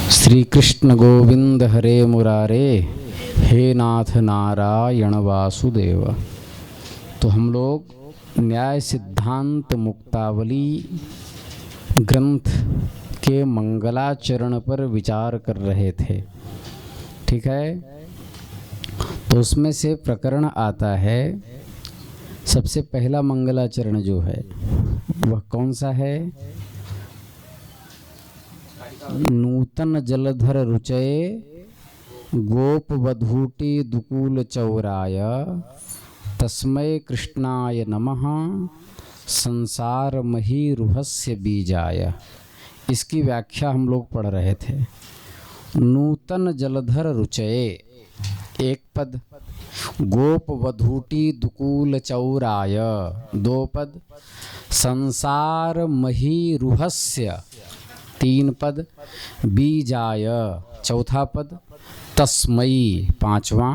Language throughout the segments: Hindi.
श्री कृष्ण गोविंद हरे मुरारे, हे नाथ नारायण वासुदेव। तो हम लोग न्याय सिद्धांत मुक्तावली ग्रंथ के मंगलाचरण पर विचार कर रहे थे। ठीक है, तो उसमें से प्रकरण आता है, सबसे पहला मंगलाचरण जो है वह कौन सा है? नूतन जलधर रुचये गोप वधूटी दुकूल चौराय, तस्मै कृष्णाय नमः संसार महीरुहस्य बीजाय। इसकी व्याख्या हम लोग पढ़ रहे थे। नूतन जलधर रुचये एक पद, गोप वधूटी दुकूल चौराय दो पद, संसार महीरुहस्य तीन पद, बीजाय चौथा पद, तस्मयी पांचवा,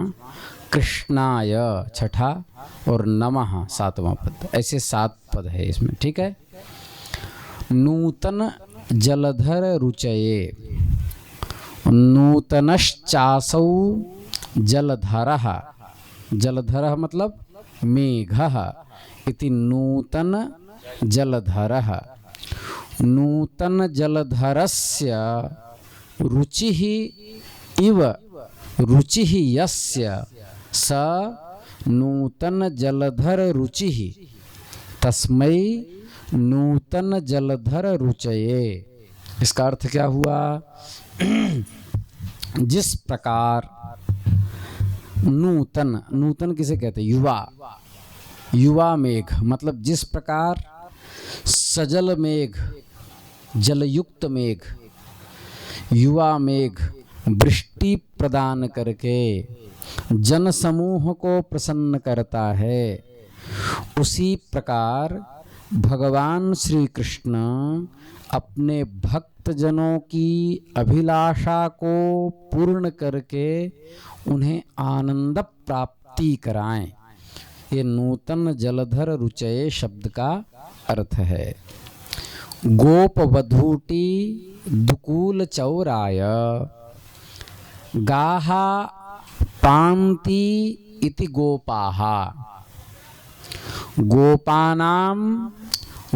कृष्णाय छठा और नमः सातवां पद। ऐसे 7 पद है इसमें। ठीक है। नूतन जलधर रुचये, नूतनश्चासौ जलधरः, जलधरः मतलब मेघः इति नूतन जलधरः। नूतन जलधरस्य रुचिः इव रुचिः यस्य स नूतन जलधर रुचिः, तस्मै नूतन जलधर रुचये। इसका अर्थ क्या हुआ? जिस प्रकार नूतन, नूतन किसे कहते हैं? युवा, युवा मेघ मतलब जिस प्रकार सजल मेघ, जलयुक्त मेघ, युवा मेघ वृष्टि प्रदान करके जन समूह को प्रसन्न करता है, उसी प्रकार भगवान श्री कृष्ण अपने भक्त जनों की अभिलाषा को पूर्ण करके उन्हें आनंद प्राप्ति कराएं। ये नूतन जलधर रुचये शब्द का अर्थ है। गोप वधूटी दुकूल चौराय, गाहा पान्ति इति गोपाः, गोपानां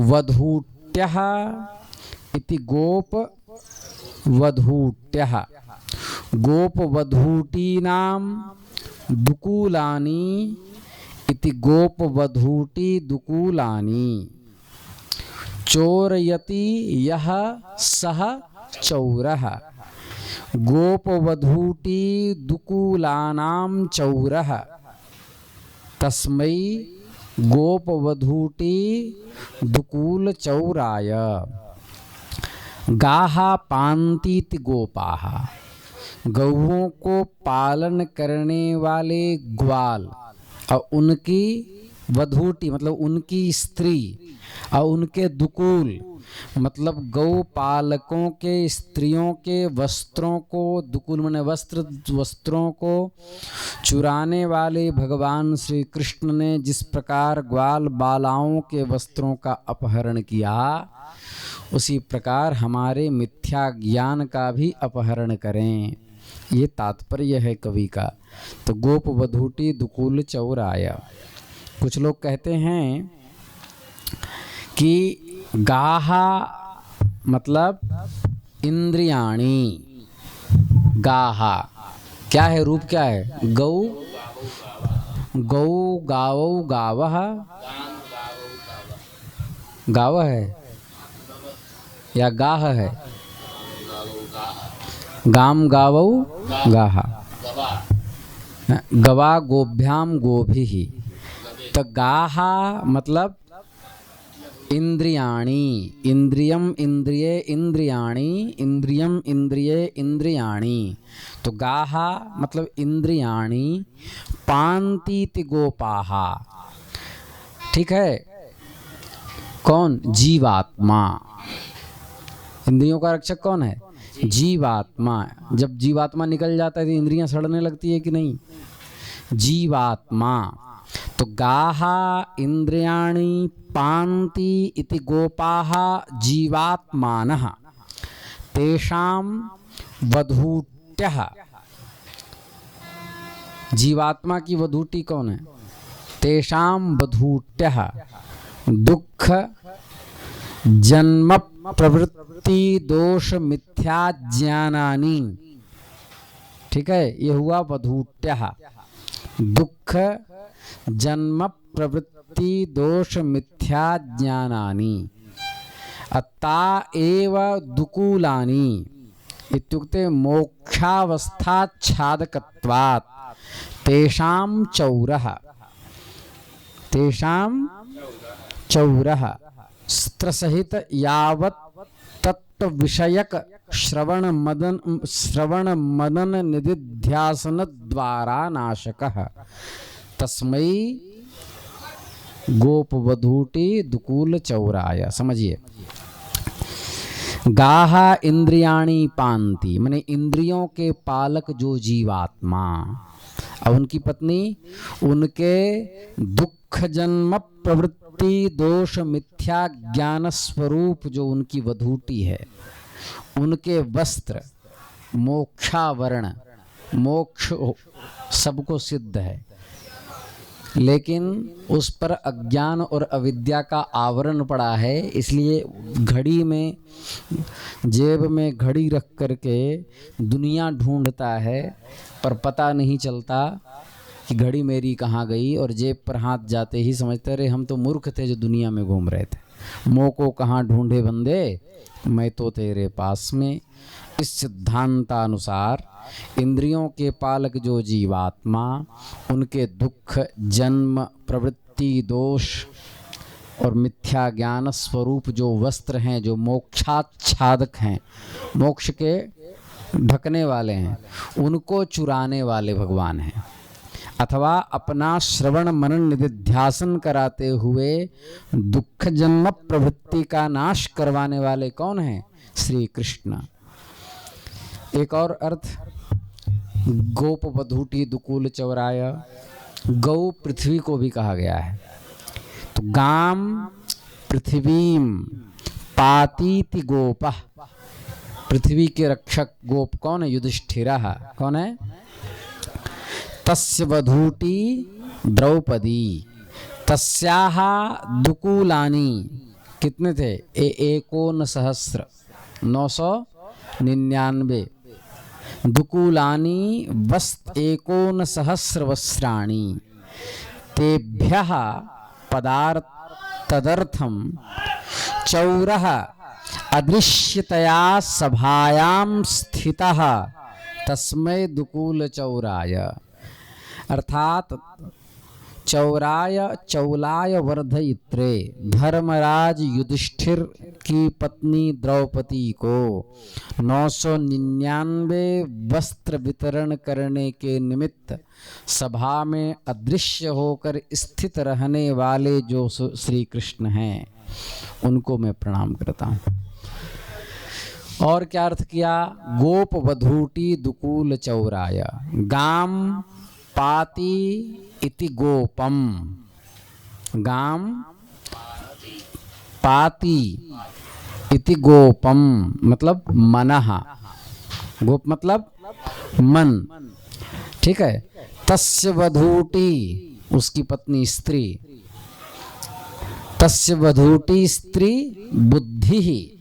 वधूट्यः इति गोप वधूट्यः, गोप वधूटीनां दुकूलानि इति गोप वधूटी दुकूलानि, चोरयति यः सः चौरः, गोप वधूटी दुकूलानां चौरः, तस्मै गोप वधूटी दुकूल चौराय। गाहा पान्तीति गोपाः, गौओं को पालन करने वाले ग्वाल और उनकी वधूटी मतलब उनकी स्त्री और उनके दुकूल मतलब गौ पालकों के स्त्रियों के वस्त्रों को, दुकूल माने वस्त्र, वस्त्रों को चुराने वाले भगवान श्री कृष्ण ने जिस प्रकार ग्वाल बालाओं के वस्त्रों का अपहरण किया, उसी प्रकार हमारे मिथ्या ज्ञान का भी अपहरण करें। ये तात्पर्य है कवि का। तो गोप वधूटी दुकूल चौराय। कुछ लोग कहते हैं कि गाहा मतलब इंद्रियाणी, गाहा क्या है? रूप क्या है? गौ, गौ गावौ गावः, गाव है या गाह है? गाम गावौ गाहा, गवा गोभ्याम गोभिः। तो गाहा मतलब इंद्रियाणी, इंद्रियम इंद्रिये इंद्रियाणी, इंद्रियम इंद्रिये इंद्रियाणी। तो गाहा मतलब इंद्रियाणी, पान्तीति गोपाः। ठीक है। कौन? जीवात्मा। इंद्रियों का रक्षक कौन है? जीवात्मा। जब जीवात्मा निकल जाता है तो इंद्रियां सड़ने लगती है कि नहीं? जीवात्मा। तो गाहा इंद्रियाणि पान्ति इति गोपाः जीवात्मानः, तेषां वधूट्यः, जीवात्मा की वधूटी कौन है? तेषां वधूट्यः दुख जन्म प्रवृत्ति दोष मिथ्या ज्ञानानि। ठीक है, ये हुआ वधूट्यः, दुख जन्म प्रवृत्ति दोष मिथ्या ज्ञानानि। अता एव दुकूलानि इत्युक्ते मोक्षावस्थाच्छादकत्वात् तेषां चौरः, तेषां चौरः स्त्रसहित यावत् तत्व विषयक श्रवण मनन निदिध्यासन द्वारा नाशकः तस्मै गोपवधूटी दुकूल चौराय। समझिए, गाहा इंद्रियाणी पांति, माने इंद्रियों के पालक जो जीवात्मा और उनकी पत्नी, उनके दुख जन्म प्रवृत्ति दोष मिथ्या ज्ञान स्वरूप जो उनकी वधूटी है, उनके वस्त्र मोक्षावरण, मोक्ष सबको सिद्ध है, लेकिन उस पर अज्ञान और अविद्या का आवरण पड़ा है। इसलिए घड़ी में, जेब में घड़ी रख करके दुनिया ढूंढता है, पर पता नहीं चलता कि घड़ी मेरी कहाँ गई, और जेब पर हाथ जाते ही समझते रहे हम तो मूर्ख थे जो दुनिया में घूम रहे थे। मोह को कहाँ ढूंढे बंदे, मैं तो तेरे पास में। इस सिद्धांतानुसार इंद्रियों के पालक जो जीवात्मा, उनके दुख जन्म प्रवृत्ति दोष और मिथ्या ज्ञान स्वरूप जो वस्त्र हैं, जो मोक्षाच्छादक हैं, मोक्ष के ढकने वाले हैं, उनको चुराने वाले भगवान हैं, अथवा अपना श्रवण मनन निधिध्यासन कराते हुए दुख जन्म प्रवृत्ति का नाश करवाने वाले कौन हैं? श्री कृष्ण। एक और अर्थ, गोप वधूटी दुकूल चौराय, गौ पृथ्वी को भी कहा गया है। तो गाम पृथ्वीम पातीति गोपः, पृथ्वी के रक्षक गोप कौन है? युधिष्ठिरः। कौन है? तस्य वधूटी द्रौपदी, तस्याः दुकूलानि कितने थे? 19,000 999 दुकूलानि वस्त 19,000 वस्त्राणि तेभ्यः तदर्थम चौरः अदृश्यतया सभायां स्थितः तस्मै दुकूल चौराय। अर्थात चौराय चौलाय वर्धयित्रे, धर्मराज युधिष्ठिर की पत्नी द्रौपदी को 999 वस्त्र वितरण करने के निमित्त सभा में अदृश्य होकर स्थित रहने वाले जो श्री कृष्ण हैं, उनको मैं प्रणाम करता हूँ। और क्या अर्थ किया? गोप वधूटी दुकूल चौराय, गाम पाती इति गोपम, गाम पाती इति गोपम मतलब मनः, गोप मतलब मन। ठीक है। तस्य वधूटी उसकी पत्नी स्त्री, तस्य वधूटी स्त्री बुद्धि,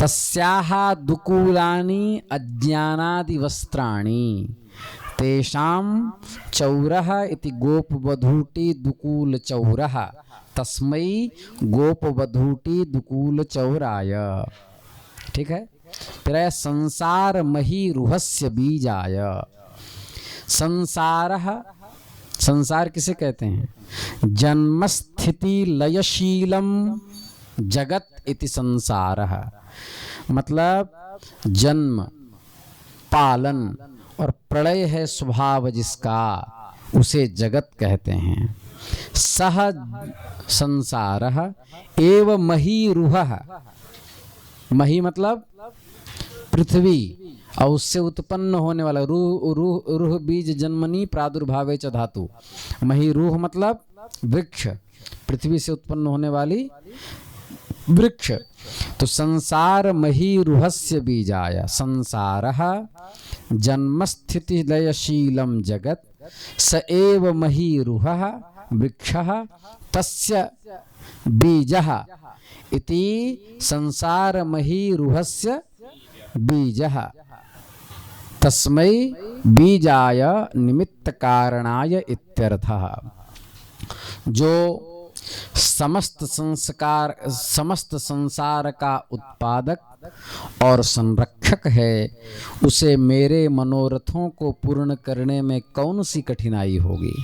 तस्याः दुकूलानि अज्ञानादि वस्त्राणि तेषां चौरः इति गोपवधूटी दुकूल चौरः तस्मै गोपवधूटी दुकूल चौराय। ठीक है। फिर है संसार मही रुहस्य बीजाय। संसारः, संसार किसे कहते हैं? जन्म स्थिति लयशीलम जगत इति संसारः, मतलब जन्म, पालन और प्रलय है स्वभाव जिसका, उसे जगत कहते हैं। सह संसारः एव मही रुहः, मही मतलब पृथ्वी और उससे उत्पन्न होने वाला रूह बीज जन्मनी प्रादुर्भावे च धातु। मही रूह मतलब वृक्ष, पृथ्वी से उत्पन्न होने वाली वृक्ष। तो संसार महीरुहस्य बीजाय, संसारः जन्मस्थिति लयशीलम जगत, स एव महीरुहः वृक्षः तस्य बीजः इति संसार महीरुहस्य बीजः तस्मै बीजाय निमित्त कारणाय इत्यर्थः। जो समस्त संसार का उत्पादक और संरक्षक है, उसे मेरे मनोरथों को पूर्ण करने में कौन सी कठिनाई होगी।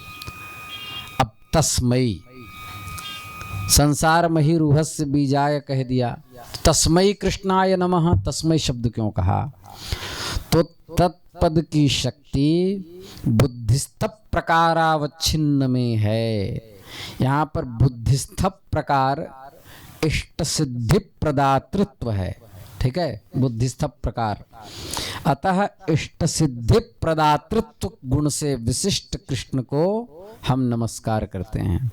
अब तस्मई, संसार महीरुहस्य बीजाय कह दिया, तस्मई कृष्णाय नमः, तस्मई शब्द क्यों कहा। तो तत्पद की शक्ति बुद्धिस्थ प्रकारावच्छिन्न में है। यहाँ पर बुद्धिस्थ प्रकार इष्ट सिद्धि प्रदातृत्व है, ठीक है, बुद्धिस्थ प्रकार। अतः इष्ट सिद्धि प्रदातृत्व गुण से विशिष्ट कृष्ण को हम नमस्कार करते हैं।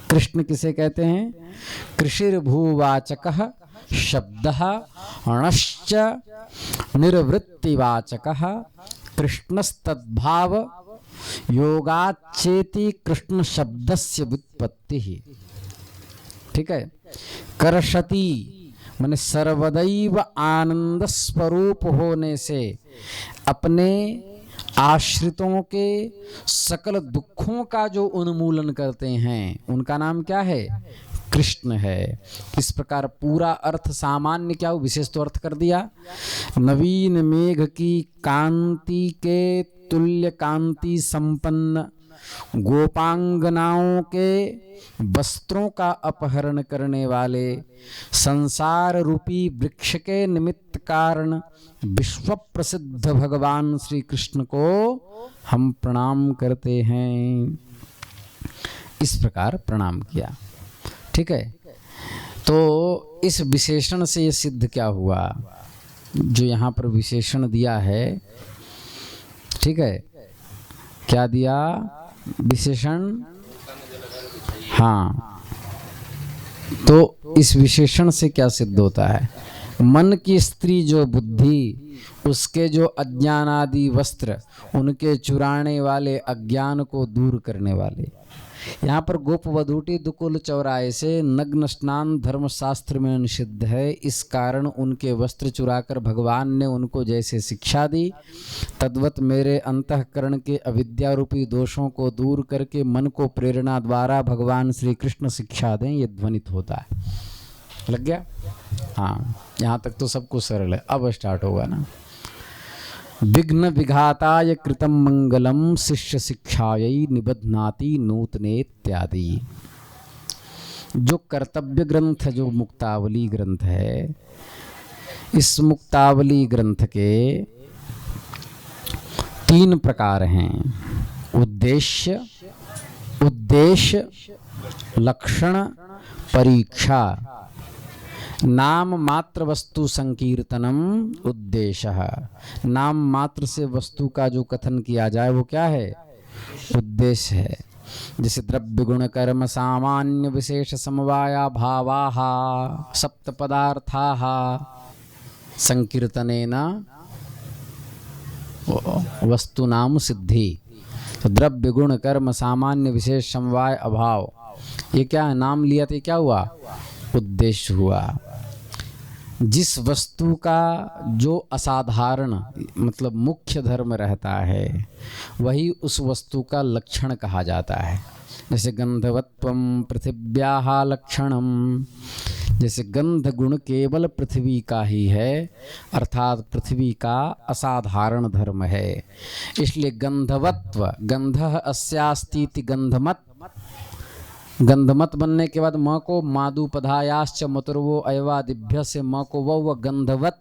कृष्ण किसे कहते हैं। कृषिर्भूवाचकः शब्दः अणश्च निर्वृत्तिवाचकः कृष्णस्तद्भाव योगाच्चेति कृष्ण शब्दस्य व्युत्पत्ति ही, ठीक है। कर्षति माने सर्वदैव आनंद स्वरूप होने से अपने आश्रितों के सकल दुखों का जो उन्मूलन करते हैं, उनका नाम क्या है, कृष्ण है। इस प्रकार पूरा अर्थ सामान्य क्या हो, विशेष तो अर्थ कर दिया। नवीन मेघ की कांति के तुल्य कांति संपन्न गोपांगनाओं के वस्त्रों का अपहरण करने वाले संसार रूपी वृक्ष के निमित्त कारण विश्व प्रसिद्ध भगवान श्री कृष्ण को हम प्रणाम करते हैं। इस प्रकार प्रणाम किया, ठीक है। तो इस विशेषण से ये सिद्ध क्या हुआ, जो यहाँ पर विशेषण दिया है, ठीक है, क्या दिया विशेषण। हाँ, तो इस विशेषण से क्या सिद्ध होता है, मन की स्त्री जो बुद्धि, उसके जो अज्ञान आदि वस्त्र, उनके चुराने वाले अज्ञान को दूर करने वाले। यहाँ पर गोप वधूटी दुकुल चौराहे से नग्न स्नान धर्मशास्त्र में निषिद्ध है। इस कारण उनके वस्त्र चुराकर भगवान ने उनको जैसे शिक्षा दी, तद्वत मेरे अंतःकरण के अविद्या रूपी दोषों को दूर करके मन को प्रेरणा द्वारा भगवान श्री कृष्ण शिक्षा दें, ये ध्वनित होता है। लग गया। हाँ, यहाँ तक तो सब कुछ सरल है। अब स्टार्ट होगा ना। विघ्न विघाताय कृतं मंगलम शिष्य शिक्षायै निबध्नाति नूतने इत्यादि। जो कर्तव्य ग्रंथ, जो मुक्तावली ग्रंथ है, इस मुक्तावली ग्रंथ के 3 प्रकार हैं। उद्देश्य, लक्षण, परीक्षा। नाम मात्र वस्तु संकीर्तनम उद्देश्य। नाम मात्र से वस्तु का जो कथन किया जाए वो क्या है, उद्देश्य है। जैसे द्रव्य गुण कर्म सामान्य विशेष समवाया भावाः सप्त पदार्थाः संकीर्तनेन वस्तु नाम सिद्धि। तो द्रव्य गुण कर्म सामान्य विशेष समवाय अभाव, ये क्या है, नाम लिया तो क्या हुआ, उद्देश्य हुआ। जिस वस्तु का जो असाधारण मतलब मुख्य धर्म रहता है, वही उस वस्तु का लक्षण कहा जाता है। जैसे गंधवत्वम पृथिव्याः लक्षणम, जैसे गंध गुण केवल पृथ्वी का ही है, अर्थात पृथ्वी का असाधारण धर्म है। इसलिए गंधवत्व, गंधः अस्यास्तीति गंधमत, गंधमत बनने के बाद म को मादुपधायाश्च मतुर्वो अयवादिभ्य से म को वह गंधवत,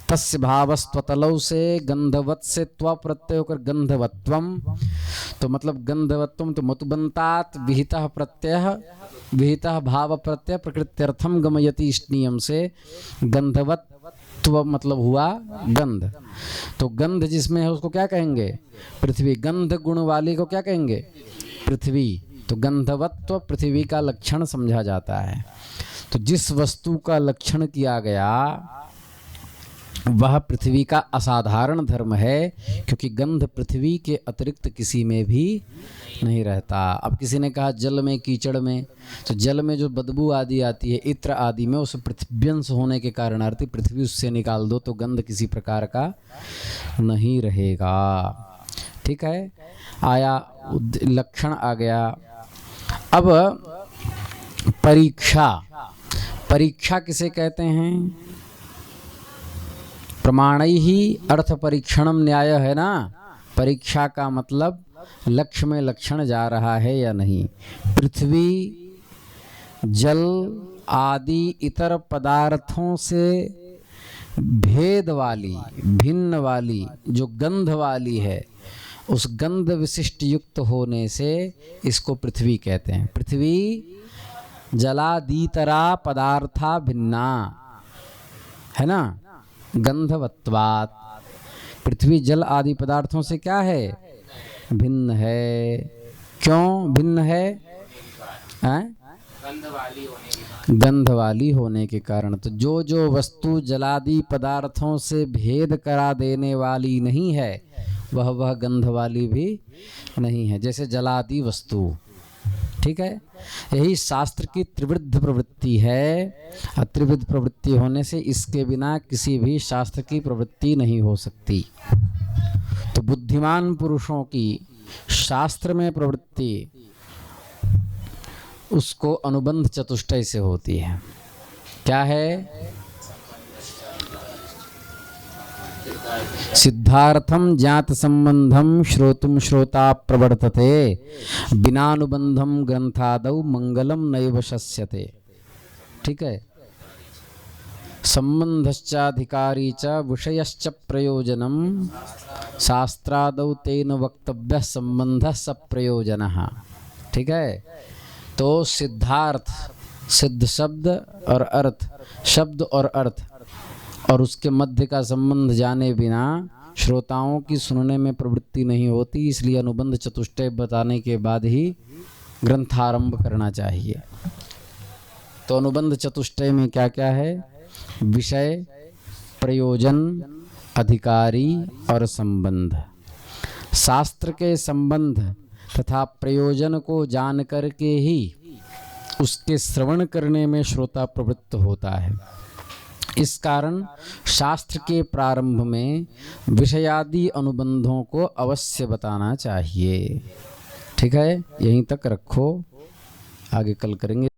तस्य भावस्त्वतलौ से गंधवत से त्व प्रत्यय होकर गंधवत्वम। तो मतलब गंधवत्वम तो मतुबंतात विहितः प्रत्यय, विहितः भाव प्रत्यय प्रकृत्यर्थम गमयति इष्णीयम से गंधवत्व मतलब हुआ गंध। तो गंध जिसमें है उसको क्या कहेंगे, पृथ्वी। गंध गुण वाली को क्या कहेंगे, पृथ्वी। तो गंधवत्व पृथ्वी का लक्षण समझा जाता है। तो जिस वस्तु का लक्षण किया गया वह पृथ्वी का असाधारण धर्म है, क्योंकि गंध पृथ्वी के अतिरिक्त किसी में भी नहीं रहता। अब किसी ने कहा जल में, कीचड़ में, तो जल में जो बदबू आदि आती है, इत्र आदि में, उस पृथ्व्यंश होने के कारणार्थी पृथ्वी उससे निकाल दो तो गंध किसी प्रकार का नहीं रहेगा। ठीक है, आया लक्षण आ गया। अब परीक्षा, परीक्षा किसे कहते हैं? प्रमाणै ही अर्थ परीक्षणम न्याय है ना। परीक्षा का मतलब लक्ष्य में लक्षण जा रहा है या नहीं। पृथ्वी, जल आदि इतर पदार्थों से भेद वाली, भिन्न वाली, जो गंध वाली है, उस गंध विशिष्ट युक्त होने से इसको पृथ्वी कहते हैं। पृथ्वी जलादीतरा पदार्था भिन्ना, है ना, गंधवत्वात्। पृथ्वी जल आदि पदार्थों से क्या है? भिन्न है। क्यों भिन्न है? गंध वाली होने के कारण। तो जो जो वस्तु जलादि पदार्थों से भेद करा देने वाली नहीं है, वह गंध वाली भी नहीं है, जैसे जलादि वस्तु। ठीक है, यही शास्त्र की त्रिविध प्रवृत्ति है। त्रिविध प्रवृत्ति होने से इसके बिना किसी भी शास्त्र की प्रवृत्ति नहीं हो सकती। तो बुद्धिमान पुरुषों की शास्त्र में प्रवृत्ति उसको अनुबंध चतुष्टय से होती है। क्या है? सिद्धार्थम ज्ञात संबंधम श्रोतुम श्रोता प्रवर्तते, बिनानुबंधम ग्रंथादौ मंगलम नैव शस्यते। ठीक है, संबंधश्चाधिकारी च विषयश्च प्रयोजनम, शास्त्रादौ तेन वक्तव्य संबंध सप्रयोजनः। ठीक है, तो सिद्धार्थ, सिद्ध शब्द और अर्थ, शब्द और अर्थ और उसके मध्य का संबंध जाने बिना श्रोताओं की सुनने में प्रवृत्ति नहीं होती। इसलिए अनुबंध चतुष्टय बताने के बाद ही ग्रंथारंभ करना चाहिए। तो अनुबंध चतुष्टय में क्या क्या है? विषय, प्रयोजन, अधिकारी और संबंध। शास्त्र के संबंध तथा प्रयोजन को जान करके ही उसके श्रवण करने में श्रोता प्रवृत्त होता है। इस कारण शास्त्र के प्रारंभ में विषयादि अनुबंधों को अवश्य बताना चाहिए। ठीक है, यहीं तक रखो, आगे कल करेंगे।